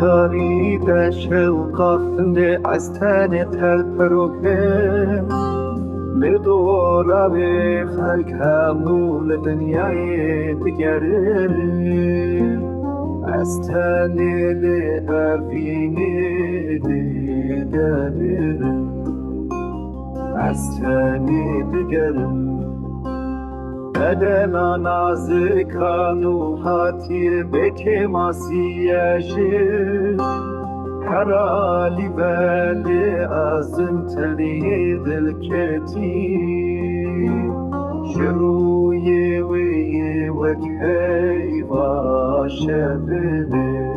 تاری دشت قافله از تن تلپروکه بدور به خلق همون دنیای دیگره از تن لحفین دیگره از تن دیگره بدنا نازکانو هاتی بکه ماسیشه حرالی بلی ازم تلی دل کتی شروی وی وکی باشه بده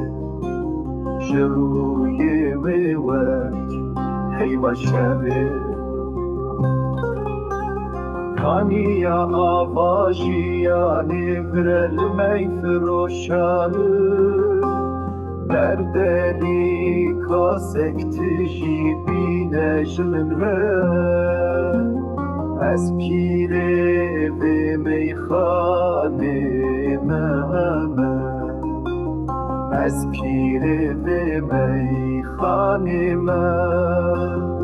شروی وی وکی باشه بده کانیا آواشیانی برل می فروشانه در دلی کاسکتشی بینش لنره از پیره به میخانه من از پیره به میخانه من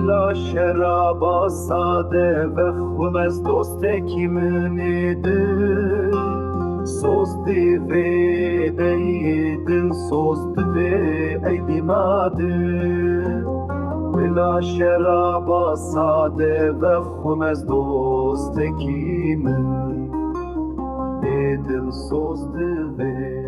لا شرابا ساده و خون از دوسته کی منیده سوستی وی دیدن سوست وی ایدی ماده بلا شرابا ساده و خون از دوسته کی من دیدن سوست وی